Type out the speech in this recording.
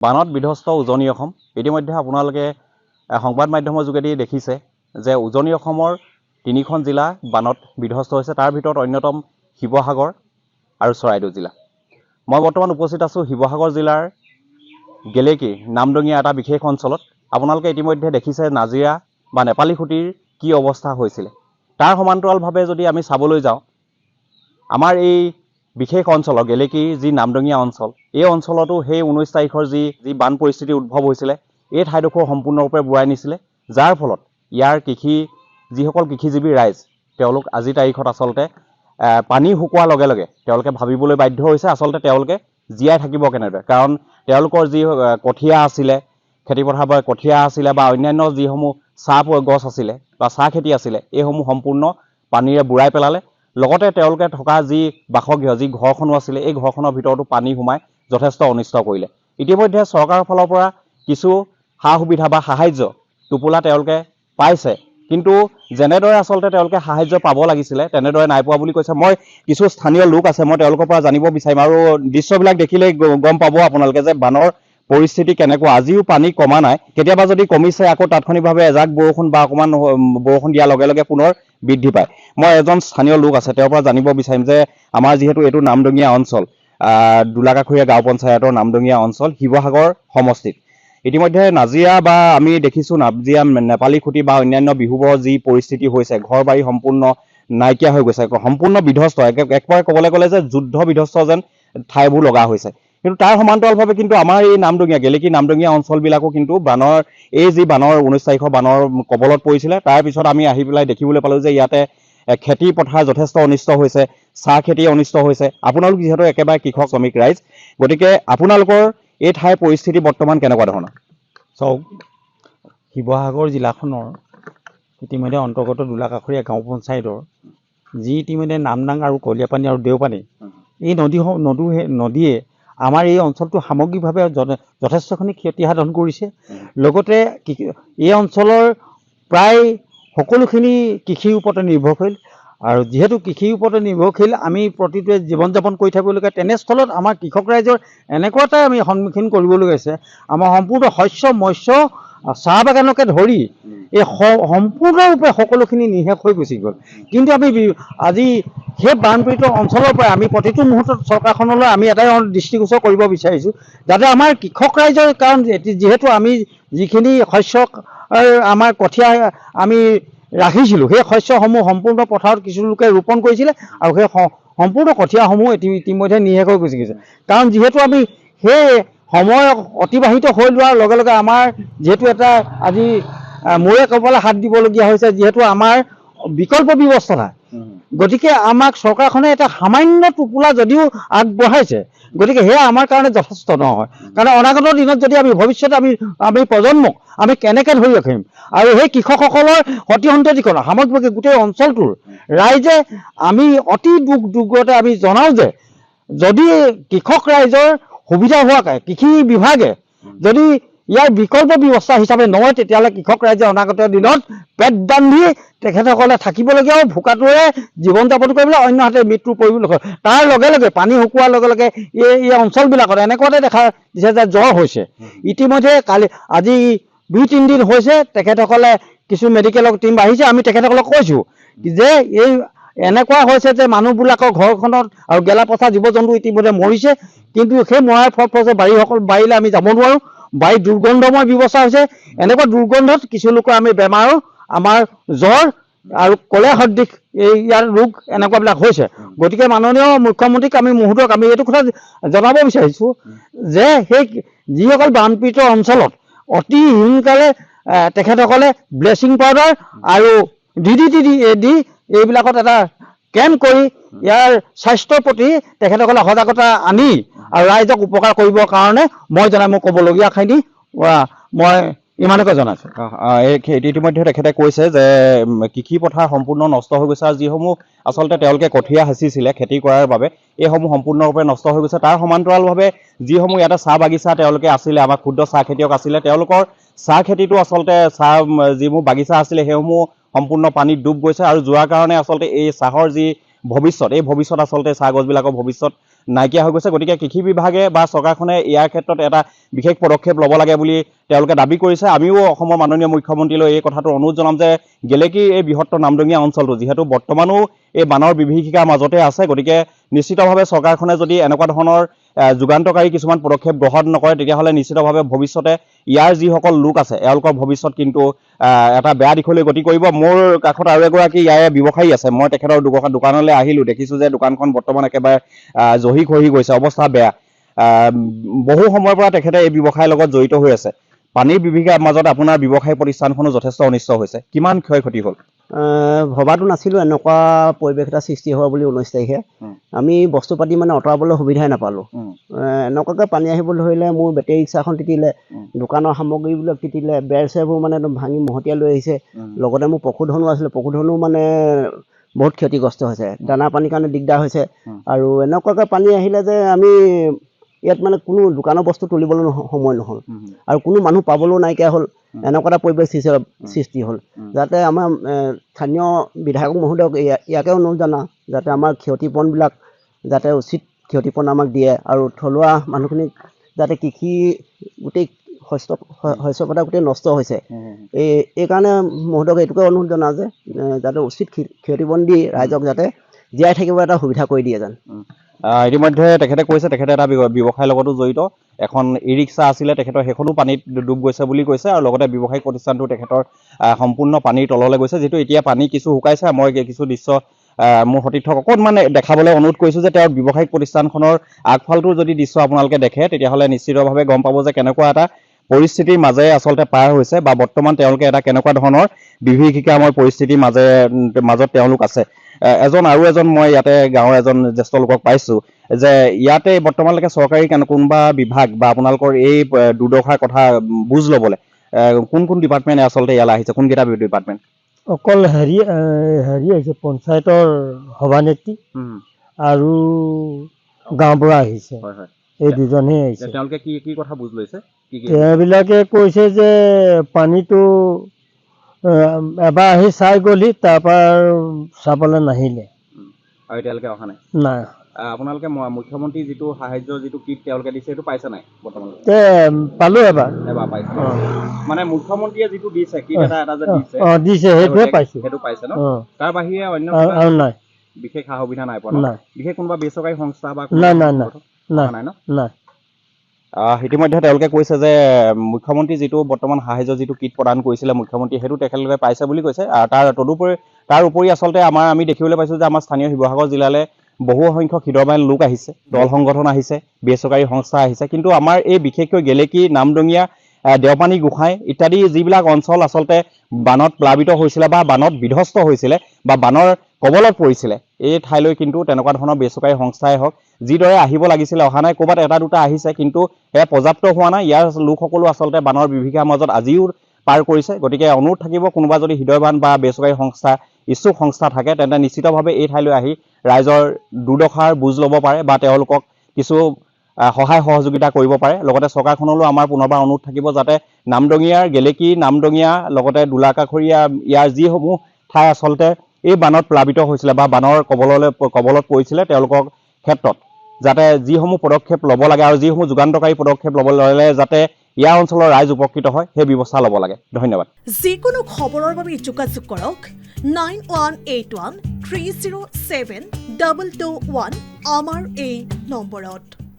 বানত বিধ্বস্ত উজনি অসম। ইতিমধ্যে আপোনালোকে সংবাদ মাধ্যমৰ যোগেদি দেখিছে যে উজনি অসমৰ 3খন জিলা বানত বিধ্বস্ত হৈছে। তাৰ ভিতৰত অন্যতম শিৱসাগৰ আৰু চৰাইদেউ জিলা। মই বৰ্তমান উপস্থিত আছোঁ শিৱসাগৰ জিলাৰ গেলেকী নামদঙীয়া এটা বিশেষ অঞ্চলত। আপোনালোকে ইতিমধ্যে দেখিছে নাজিৰা বা নেপালী খুঁটিৰ কি অৱস্থা হৈছিলে। তাৰ সমান্তৰালভাৱে যদি আমি চাবলৈ যাওঁ, আমাৰ এই বিশেষ অঞ্চলৰ গেলেকী যি নামদঙীয়া অঞ্চল, এই অঞ্চলতো সেই 19 তাৰিখৰ যি বান পৰিস্থিতিৰ উদ্ভৱ হৈছিলে, এই ঠাইডোখৰ সম্পূৰ্ণৰূপে বুৰাই নিছিলে, যাৰ ফলত ইয়াৰ যিসকল কৃষিজীৱী ৰাইজ, তেওঁলোক আজিৰ তাৰিখত আচলতে পানী শুকোৱাৰ লগে লগে তেওঁলোকে ভাবিবলৈ বাধ্য হৈছে আচলতে তেওঁলোকে জীয়াই থাকিব কেনেদৰে। কাৰণ তেওঁলোকৰ যি কঠীয়া আছিলে, খেতিপথাৰ বা কঠীয়া আছিলে বা অন্যান্য যিসমূহ চাহ গছ আছিলে বা চাহ খেতি আছিলে, এইসমূহ সম্পূৰ্ণ পানীৰে বুৰাই পেলালে। লগতে তেওঁলোকে থকা যি বাসগৃহ, যি ঘৰখনো আছিলে, এই ঘৰখনৰ ভিতৰতো পানী সোমাই যথেষ্ট অনিষ্ট কৰিলে। ইতিমধ্যে চৰকাৰৰ ফালৰ পৰা কিছু সা সুবিধা বা সাহায্য টোপোলা তেওঁলোকে পাইছে, কিন্তু যেনেদৰে আচলতে তেওঁলোকে সাহায্য পাব লাগিছিলে তেনেদৰে নাই পোৱা বুলি কৈছে। মই কিছু স্থানীয় লোক আছে, মই তেওঁলোকৰ পৰা জানিব বিচাৰিম। আৰু দৃশ্যবিলাক দেখিলেই গম পাব আপোনালোকে যে বানৰ পৰিস্থিতি কেনেকুৱা। আজিও পানী কমা নাই, কেতিয়াবা যদি কমিছে আকৌ তাৎক্ষণিকভাৱে এজাক বৰষুণ বা অকণমান বৰষুণ দিয়াৰ লগে লগে পুনৰ বৃদ্ধি পায়। মই এজন স্থানীয় লোক আছে, তেওঁৰ পৰা জানিব বিচাৰিম যে আমাৰ যিহেতু এইটো নামদঙীয়া অঞ্চল, দোলাকাষৰীয়া গাঁও পঞ্চায়তৰ নামদঙীয়া অঞ্চল, শিৱসাগৰ সমষ্টিত ইতিমধ্যে নাজিৰা বা আমি দেখিছোঁ নাজিৰা নেপালী খুঁটি বা অন্যান্য বিহুবৰ যি পৰিস্থিতি হৈছে, ঘৰ বাৰী সম্পূৰ্ণ নাইকিয়া হৈ গৈছে, সম্পূৰ্ণ বিধ্বস্ত, একবাৰে ক'বলৈ গ'লে যে যুদ্ধ বিধ্বস্ত যেন ঠাইবোৰ লগা হৈছে। কিন্তু তাৰ সমান্তৰালভাৱে কিন্তু আমাৰ এই নামদঙীয়া গেলেকী নামদঙীয়া অঞ্চলবিলাকো কিন্তু এই যি বানৰ 19 তাৰিখৰ বানৰ কবলত পৰিছিলে, তাৰ পিছত আমি আহি পেলাই দেখিবলৈ পালোঁ যে ইয়াতে খেতি পথাৰ যথেষ্ট অনিষ্ট হৈছে, চাহ খেতি অনিষ্ট হৈছে। আপোনালোক যিহেতু একেবাৰে কৃষক শ্ৰমিক ৰাইজ, গতিকে আপোনালোকৰ এই ঠাইৰ পৰিস্থিতি বৰ্তমান কেনেকুৱা ধৰণৰ? চাওক, শিৱসাগৰ জিলাখনৰ ইতিমধ্যে অন্তৰ্গত দোলাকাষৰীয়া গাঁও পঞ্চায়তৰ যি ইতিমধ্যে নামদাং আৰু কলীয়াপানী আৰু দেওপানী, এই নদীয়ে আমাৰ এই অঞ্চলটো সামগ্ৰিকভাৱে যথেষ্টখিনি ক্ষতি সাধন কৰিছে। লগতে এই অঞ্চলৰ প্ৰায় সকলোখিনি কৃষিৰ ওপৰতে নিৰ্ভৰশীল, আৰু যিহেতু কৃষিৰ ওপৰতে নিৰ্ভৰশীল আমি প্ৰতিটোৱে জীৱন যাপন কৰি থাকিবলগীয়া, তেনেস্থলত আমাৰ কৃষক ৰাইজৰ এনেকুৱা এটা আমি সন্মুখীন কৰিবলগীয়া হৈছে। আমাৰ সম্পূৰ্ণ শস্য, মৎস্য, চাহ বাগানকে ধৰি এই সম্পূৰ্ণৰূপে সকলোখিনি নিশেষ হৈ গুচি গ'ল। কিন্তু আমি আজি সেই বানপীড়িত অঞ্চলৰ পৰা আমি প্ৰতিটো মুহূৰ্তত চৰকাৰখনলৈ আমি এটাই দৃষ্টিগোচৰ কৰিব বিচাৰিছোঁ, যাতে আমাৰ কৃষক ৰাইজৰ, কাৰণ যিহেতু আমি যিখিনি শস্য আমাৰ কঠীয়া আমি ৰাখিছিলোঁ, সেই শস্যসমূহ সম্পূৰ্ণ পথাৰত কিছু লোকে ৰোপণ কৰিছিলে, আৰু সেই সম্পূৰ্ণ কঠীয়াসমূহ ইতিমধ্যে নিশেষ হৈ গুচি গৈছে। কাৰণ যিহেতু আমি সেই সময় অতিবাহিত হৈ যোৱাৰ লগে লগে আমাৰ যিহেতু এটা আজি মূৰে কপালে হাত দিবলগীয়া হৈছে, যিহেতু আমাৰ বিকল্প ব্যৱস্থা নাই। গতিকে আমাক চৰকাৰখনে এটা সামান্য টোপোলা যদিও আগবঢ়াইছে, গতিকে সেয়া আমাৰ কাৰণে যথেষ্ট নহয়। কাৰণ অনাগত দিনত যদি আমি ভৱিষ্যতে আমি প্ৰজন্মক আমি কেনেকৈ ধৰি ৰাখিম, আৰু সেই কৃষকসকলৰ সতি সন্ততিকৰণ সামগ্ৰিক গোটেই অঞ্চলটোৰ ৰাইজে আমি অতি দুখতে আমি জনাওঁ যে যদি কৃষক ৰাইজৰ সুবিধা হোৱাকৈ কৃষি বিভাগে যদি ইয়াৰ বিকল্প ব্যৱস্থা হিচাপে নলয়, তেতিয়াহ'লে কৃষক ৰাইজে অনাগত দিনত পেট বান্ধি তেখেতসকলে থাকিবলগীয়াও, ভোকাটোৰে জীৱন যাপন কৰিবলৈ, অন্য হাতে মৃত্যু পৰিবলগীয়া। তাৰ লগে লগে পানী শুকোৱাৰ লগে লগে এই অঞ্চলবিলাকত এনেকুৱাতে দেখা দিছে যে জ্বৰ হৈছে। ইতিমধ্যে আজি 2-3 দিন হৈছে তেখেতসকলে কিছু মেডিকেলৰ টিম আহিছে, আমি তেখেতসকলক কৈছোঁ যে এই এনেকুৱা হৈছে যে মানুহবিলাকৰ ঘৰখনত আৰু গেলা পচা জীৱ জন্তু ইতিমধ্যে মৰিছে, কিন্তু সেই মৰাৰ ফলত বাৰীলৈ আমি যাব নোৱাৰোঁ। বাৰীত দুৰ্গন্ধময় ব্যৱস্থা হৈছে। এনেকুৱা দুৰ্গন্ধত কিছু লোকৰ আমি বেমাৰো, আমাৰ জ্বৰ আৰু কলেৰা সদৃশ ইয়াৰ ৰোগ এনেকুৱাবিলাক হৈছে। গতিকে মাননীয় মুখ্যমন্ত্ৰীক আমি মুহূৰ্তক আমি এইটো কথা জনাব বিচাৰিছোঁ যে সেই যিসকল বানপীড়িত অঞ্চলত অতি সোনকালে তেখেতসকলে ব্লিচিং পাউডাৰ আৰু DDT দি এইবিলাকত এটা কেম্প কৰি ইয়াৰ স্বাস্থ্যৰ প্ৰতি তেখেতসকলে সজাগতা আনি আৰু ৰাইজক উপকাৰ কৰিবৰ কাৰণে মই ক'বলগীয়াখিনি মই ইমানকৈ জনাইছোঁ। ইতিমধ্যে তেখেতে কৈছে যে কৃষি পথাৰ সম্পূৰ্ণ নষ্ট হৈ গৈছে, আৰু যিসমূহ আচলতে তেওঁলোকে কঠীয়া সাঁচিছিলে খেতি কৰাৰ বাবে, এইসমূহ সম্পূৰ্ণৰূপে নষ্ট হৈ গৈছে। তাৰ সমান্তৰালভাৱে যিসমূহ ইয়াতে চাহ বাগিচা তেওঁলোকে আছিলে, আমাৰ ক্ষুদ্ৰ চাহ খেতিয়ক আছিলে, তেওঁলোকৰ চাহ খেতিটো আচলতে যিসমূহ বাগিচা আছিলে সেইসমূহ সম্পূৰ্ণ পানীত ডুব গৈছে, আৰু যোৱাৰ কাৰণে আচলতে এই চাহৰ যি ভৱিষ্যত, এই ভৱিষ্যত আচলতে চাহ গছবিলাকৰ ভৱিষ্যত নাইকিয়া হৈ গৈছে। গতিকে কৃষি বিভাগে বা চৰকাৰখনে ইয়াৰ ক্ষেত্ৰত এটা বিশেষ পদক্ষেপ ল'ব লাগে বুলি তেওঁলোকে দাবী কৰিছে। আমিও অসমৰ মাননীয় মুখ্যমন্ত্ৰীলৈ এই কথাটো অনুৰোধ জনাম যে গেলেকীৰ এই বৃহত্তৰ নামদঙীয়া অঞ্চলটো যিহেতু বৰ্তমানো এই বানৰ বিভীষিকাৰ মাজতে আছে, গতিকে নিশ্চিতভাৱে চৰকাৰখনে যদি এনেকুৱা ধৰণৰ যুগান্তকাৰী কিছুমান পদক্ষেপ গ্ৰহণ নকৰে তেতিয়াহ'লে নিশ্চিতভাৱে ভৱিষ্যতে ইয়াৰ যিসকল লোক আছে এওঁলোকৰ ভৱিষ্যত কিন্তু এটা বেয়া দিশলৈ গতি কৰিব। মোৰ কাষত আৰু এগৰাকী ইয়াৰে ব্যৱসায়ী আছে, মই তেখেতৰ দোকানলৈ আহিলোঁ, দেখিছোঁ যে দোকানখন বৰ্তমান একেবাৰে জহি খহি গৈছে, অৱস্থা বেয়া। বহু সময়ৰ পৰা তেখেতে এই ব্যৱসায়ৰ লগত জড়িত হৈ আছে। পানীৰ বিভীষিকাৰ মাজত আপোনাৰ ব্যৱসায় প্ৰতিষ্ঠানখনো যথেষ্ট অনিষ্ট হৈছে, কিমান ক্ষয় ক্ষতি হ'ল? ভবাটো নাছিলোঁ এনেকুৱা পৰিৱেশ এটা সৃষ্টি হ'ব বুলি 19 তাৰিখে। আমি বস্তু পাতি মানে আঁতৰাবলৈ সুবিধাই নাপালোঁ। এনেকুৱাকৈ পানী আহিবলৈ ধৰিলে মোৰ বেটেৰী ৰিক্সাখন তিতিলে, দোকানৰ সামগ্ৰীবিলাক তিতিলে, বেৰ চেৰবোৰ মানে একদম ভাঙি মহতিয়াই লৈ আহিছে। লগতে মোৰ পশুধনো আছিলে, পশুধনো মানে বহুত ক্ষতিগ্ৰস্ত হৈছে, দানা পানীৰ কাৰণে দিগদাৰ হৈছে। আৰু এনেকুৱাকৈ পানী আহিলে যে আমি ইয়াত মানে কোনো দোকানৰ বস্তু তুলিবলৈ সময় নহ'ল আৰু কোনো মানুহ পাবলৈও নাইকিয়া হ'ল। এনেকুৱা এটা পৰিৱেশ সৃষ্টি হ'ল। যাতে আমাৰ স্থানীয় বিধায়ক মহোদয়ক ইয়াকে অনুৰোধ জনাওঁ যাতে আমাৰ ক্ষতিপূৰণবিলাক যাতে উচিত ক্ষতিপূৰণ আমাক দিয়ে আৰু থলুৱা মানুহখিনিক যাতে কৃষি গোটেই শস্য পথাৰ গোটেই নষ্ট হৈছে। এইকাৰণে মহোদয়ক এইটোকে অনুৰোধ জনাওঁ যে যাতে উচিত ক্ষতিপূৰণ দি ৰাইজক যাতে জীয়াই থাকিব এটা সুবিধা কৰি দিয়ে যেন। ইতিমধ্যে তেখেতে কৈছে তেখেতে এটা ব্যৱসায়ৰ লগতো জড়িত, এখন ই ৰিক্সা আছিলে, তেখেতৰ সেইখনো পানীত ডুব গৈছে বুলি কৈছে আৰু লগতে ব্যৱসায়িক প্ৰতিষ্ঠানটো তেখেতৰ সম্পূৰ্ণ পানীৰ তললৈ গৈছে। যিটো এতিয়া পানী কিছু শুকাইছে, মই কিছু দৃশ্য মোৰ সতীৰ্থক অকণমান দেখাবলৈ অনুৰোধ কৰিছোঁ যে তেওঁৰ ব্যৱসায়িক প্ৰতিষ্ঠানখনৰ আগফালটোৰ যদি দৃশ্য আপোনালোকে দেখে তেতিয়াহ'লে নিশ্চিতভাৱে গম পাব যে কেনেকুৱা এটা পৰিস্থিতিৰ মাজেৰে আচলতে পাৰ হৈছে বা বৰ্তমান তেওঁলোকে এটা কেনেকুৱা ধৰণৰ বিভীষিকাময় পৰিস্থিতিৰ মাজত তেওঁলোক আছে। আৰু এজন মই ইয়াতে গাঁৱৰ এজন জ্যেষ্ঠ লোকক পাইছোঁ যে ইয়াতে বৰ্তমানলৈকে চৰকাৰী কোনোবা বিভাগ বা আপোনালোকৰ এই দুৰ্দশাৰ কথা বুজ ল'বলৈ কোন কোন ডিপাৰ্টমেণ্ট আচলতে ইয়ালৈ আহিছে, কোনকেইটা ডিপাৰ্টমেণ্ট? অকল হেৰি আহিছে, পঞ্চায়তৰ সভানেত্ৰী আৰু গাঁৱৰ পৰা আহিছে, এই দুজনেই আহিছে। তেওঁলোকে কি কথা বুজ লৈছে? তেওঁবিলাকে কৈছে যে পানীটো এবাৰ আহি চাই গ'লি, তাৰপৰা চাবলৈ নাহিলে আৰু এতিয়ালৈকে অহা নাই। নাই। আপোনালোকে মুখ্যমন্ত্ৰী যিটো সাহায্যৰ যিটো কিট তেওঁলোকে দিছে সেইটো পাইছে নাই বৰ্তমানলৈকে? পালোঁ এবাৰ পাইছে। মানে মুখ্যমন্ত্ৰীয়ে যিটো দিছে কিট এটা যে দিছে দিছে সেইটোৱে পাইছোঁ। সেইটো পাইছে ন? তাৰ বাহিৰে অন্য আৰু নাই, বিশেষ সা সুবিধা নাই পোৱা? নাই। বিশেষ কোনোবা বেচৰকাৰী সংস্থা বা নাই ন? নাই। ইতিমধ্যে তেওঁলোকে কৈছে যে মুখ্যমন্ত্ৰী যিটো বৰ্তমান সাহায্য যিটো কিট প্ৰদান কৰিছিলে মুখ্যমন্ত্ৰীয়ে সেইটো তেখেতলোকে পাইছে বুলি কৈছে। আৰু তাৰ উপৰি আচলতে আমি দেখিবলৈ পাইছোঁ যে আমাৰ স্থানীয় শিৱসাগৰ জিলালৈ বহু সংখ্যক হৃদয়বান লোক আহিছে, দল সংগঠন আহিছে, বেচৰকাৰী সংস্থা আহিছে, কিন্তু আমাৰ এই বিশেষকৈ গেলেকী, নামদঙীয়া, দেওপানী, গোসাঁই ইত্যাদি যিবিলাক অঞ্চল আচলতে বানত প্লাবিত হৈছিলে বা বানত বিধ্বস্ত হৈছিলে বা বানৰ কবলত পৰিছিলে, এই ঠাইলৈ কিন্তু তেনেকুৱা ধৰণৰ বেচৰকাৰী সংস্থাই হওক যিদৰে আহিব লাগিছিলে অহা নাই। ক'ৰবাত এটা দুটা আহিছে কিন্তু সেয়া পৰ্যাপ্ত হোৱা নাই। ইয়াৰ লোকসকলো আচলতে বানৰ বিভীষিকাৰ মাজত আজিও পাৰ কৰিছে। গতিকে অনুৰোধ থাকিব, কোনোবা যদি হৃদয়বান বা বেচৰকাৰী সংস্থা ইচ্ছুক সংস্থা থাকে তেন্তে নিশ্চিতভাৱে এই ঠাইলৈ আহি ৰাইজৰ দুৰ্দশাৰ বুজ ল'ব পাৰে বা তেওঁলোকক কিছু সহায় সহযোগিতা কৰিব পাৰে। লগতে চৰকাৰখনলৈও আমাৰ পুনৰবাৰ অনুৰোধ থাকিব যাতে নামদঙীয়াৰ, গেলেকী, নামদঙীয়া লগতে দোলাকাষৰীয়া ইয়াৰ যিসমূহ ঠাই আচলতে এই বানত প্লাবিত হৈছিলে বা বানৰ কবলত পৰিছিলে তেওঁলোকৰ ক্ষেত্ৰত যাতে যিসমূহ পদক্ষেপ ল'ব লাগে আৰু যিসমূহ যুগান্তকাৰী পদক্ষেপ ল'ব ল'লে যাতে ইয়াৰ অঞ্চলৰ ৰাইজ উপকৃত হয় সেই ব্যৱস্থা ল'ব লাগে। ধন্যবাদ। যিকোনো খবৰৰ বাবে যোগাযোগ কৰক 9181 307 221 আমাৰ এই নম্বৰত।